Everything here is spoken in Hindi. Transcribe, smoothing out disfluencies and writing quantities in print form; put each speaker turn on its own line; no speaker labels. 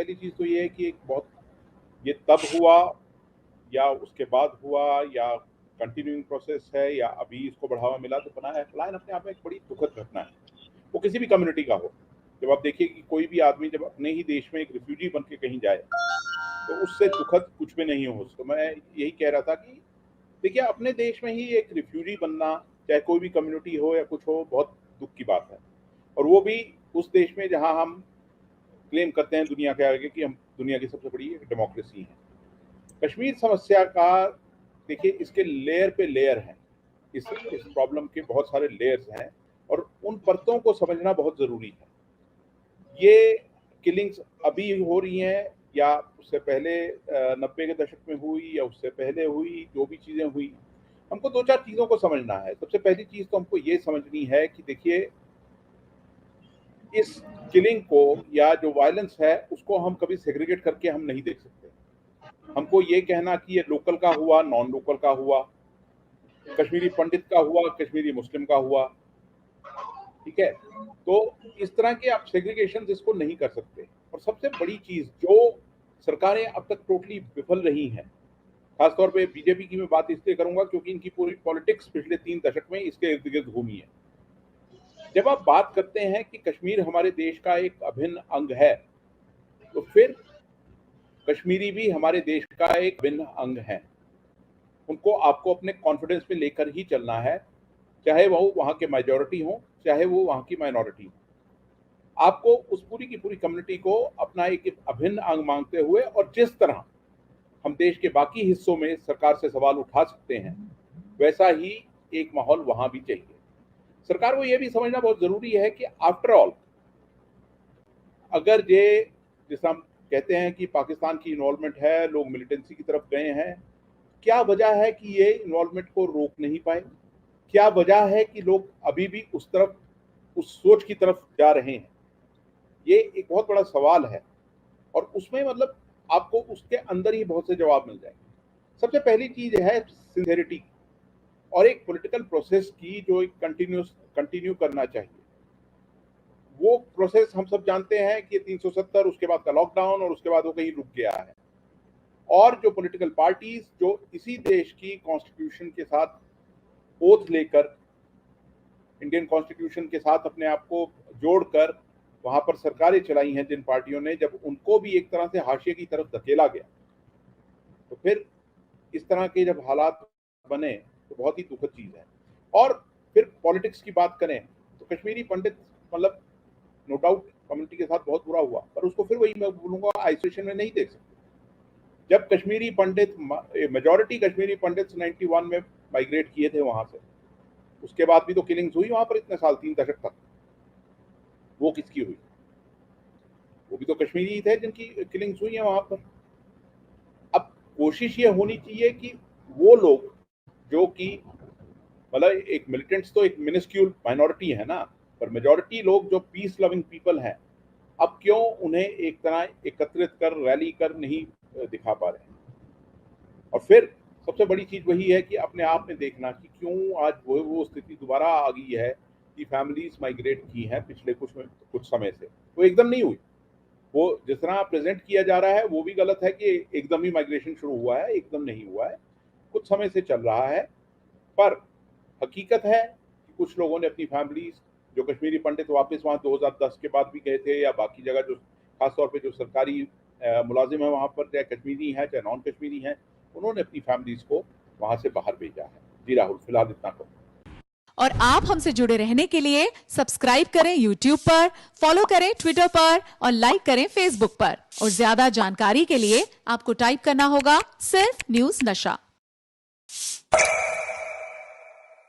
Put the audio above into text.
पहली चीज तो ये है कि एक बहुत ये तब हुआ या उसके बाद हुआ या कंटिन्यूइंग प्रोसेस है या अभी इसको बढ़ावा मिला तो बना है, पलायन अपने आप में एक बड़ी दुखद घटना है, वो किसी भी कम्युनिटी का हो। जब आप देखिए कि कोई भी आदमी जब अपने ही देश में एक रिफ्यूजी बन के कहीं जाए तो उससे दुखद कुछ भी नहीं हो। तो मैं यही कह रहा था कि देखिए अपने देश में ही एक रिफ्यूजी बनना, चाहे कोई भी कम्युनिटी हो या कुछ हो, बहुत दुख की बात है। और वो भी उस देश में जहां हम क्लेम करते हैं दुनिया के आगे कि हम दुनिया की सबसे बड़ी डेमोक्रेसी है। कश्मीर समस्या का देखिए इसके लेयर पे लेयर हैं, इस प्रॉब्लम के बहुत सारे लेयर्स हैं और उन परतों को समझना बहुत ज़रूरी है। ये किलिंग्स अभी हो रही हैं या उससे पहले 90 के दशक में हुई या उससे पहले हुई, जो भी चीज़ें हुई, हमको 2-4 चीज़ों को समझना है। सबसे पहली चीज़ तो हमको ये समझनी है कि देखिए इस किलिंग को या जो वायलेंस है उसको हम कभी सेग्रीगेट करके हम नहीं देख सकते। हमको ये कहना कि ये लोकल का हुआ, नॉन लोकल का हुआ, कश्मीरी पंडित का हुआ, कश्मीरी मुस्लिम का हुआ, ठीक है? तो इस तरह के आप सेग्रीगेशन इसको नहीं कर सकते। और सबसे बड़ी चीज़ जो सरकारें अब तक टोटली विफल रही हैं, खासतौर पे बीजेपी की मैं बात इसलिए करूंगा क्योंकि इनकी पूरी पॉलिटिक्स पिछले 3 दशक में इसके इर्द गिर्द घूमी है। जब आप बात करते हैं कि कश्मीर हमारे देश का एक अभिन्न अंग है, तो फिर कश्मीरी भी हमारे देश का एक भिन्न अंग है। उनको आपको अपने कॉन्फिडेंस में लेकर ही चलना है, चाहे वो वहाँ के मेजॉरिटी हो, चाहे वो वहाँ की माइनॉरिटी हो। आपको उस पूरी की पूरी कम्युनिटी को अपना एक अभिन्न अंग मानते हुए, और जिस तरह हम देश के बाकी हिस्सों में सरकार से सवाल उठा सकते हैं, वैसा ही एक माहौल वहाँ भी चाहिए। सरकार को ये भी समझना बहुत ज़रूरी है कि आफ्टर ऑल अगर ये जैसा हम कहते हैं कि पाकिस्तान की इन्वॉल्वमेंट है, लोग मिलिटेंसी की तरफ गए हैं, क्या वजह है कि ये इन्वॉल्वमेंट को रोक नहीं पाए? क्या वजह है कि लोग अभी भी उस तरफ, उस सोच की तरफ जा रहे हैं? ये एक बहुत बड़ा सवाल है और उसमें मतलब आपको उसके अंदर ही बहुत से जवाब मिल जाएंगे। सबसे पहली चीज है सिंसेरिटी और एक पॉलिटिकल प्रोसेस की जो एक कंटिन्यू करना चाहिए। वो प्रोसेस हम सब जानते हैं कि 370, उसके बाद का लॉकडाउन और उसके बाद वो कहीं रुक गया है। और जो पॉलिटिकल पार्टीज जो इसी देश की कॉन्स्टिट्यूशन के साथ ओथ लेकर, इंडियन कॉन्स्टिट्यूशन के साथ अपने आप को जोड़कर वहां पर सरकारें चलाई हैं, जिन पार्टियों ने, जब उनको भी एक तरह से हाशिए की तरफ धकेला गया, तो फिर इस तरह के जब हालात बने तो बहुत ही दुखद चीज है। और फिर पॉलिटिक्स की बात करें तो कश्मीरी पंडित मतलब नो डाउट कम्युनिटी के साथ बहुत बुरा हुआ, पर उसको फिर वही मैं बोलूंगा आइसोलेशन में नहीं देख सकते। जब कश्मीरी पंडित, मेजॉरिटी कश्मीरी पंडित 91 में माइग्रेट किए थे वहां से, उसके बाद भी तो किलिंग्स हुई वहां पर इतने साल, 3 दशक तक। वो किसकी हुई? वो भी तो कश्मीरी ही थे जिनकी किलिंग्स हुई है वहां पर। अब कोशिश ये होनी चाहिए कि वो लोग जो कि मतलब एक मिलिटेंट्स तो एक मिनिस्क्यूल माइनॉरिटी है ना, पर मेजॉरिटी लोग जो पीस लविंग पीपल हैं, अब क्यों उन्हें एक तरह एकत्रित कर रैली कर नहीं दिखा पा रहे हैं? और फिर सबसे बड़ी चीज वही है कि अपने आप में देखना कि क्यों आज वो स्थिति दोबारा आ गई है कि फैमिलीज माइग्रेट की हैं पिछले कुछ समय से। वो एकदम नहीं हुई। वो जिस तरह प्रेजेंट किया जा रहा है वो भी गलत है कि एकदम ही माइग्रेशन शुरू हुआ है, एकदम नहीं हुआ है, कुछ समय से चल रहा है। पर हकीकत है कि कुछ लोगों ने अपनी फैमिलीज, जो कश्मीरी पंडित वापस वहाँ 2010 के बाद भी गए थे, या बाकी जगह जो खासतौर पे जो सरकारी मुलाजिम है वहाँ पर, चाहे कश्मीरी हैं चाहे नॉन कश्मीरी हैं, उन्होंने अपनी फैमिलीज को वहाँ से बाहर भेजा है। जी राहुल, फिलहाल इतना करो।
और आप हमसे जुड़े रहने के लिए सब्सक्राइब करें YouTube पर, फॉलो करें Twitter पर और लाइक करें Facebook पर। और ज्यादा जानकारी के लिए आपको टाइप करना होगा सिर्फ न्यूज़ नशा।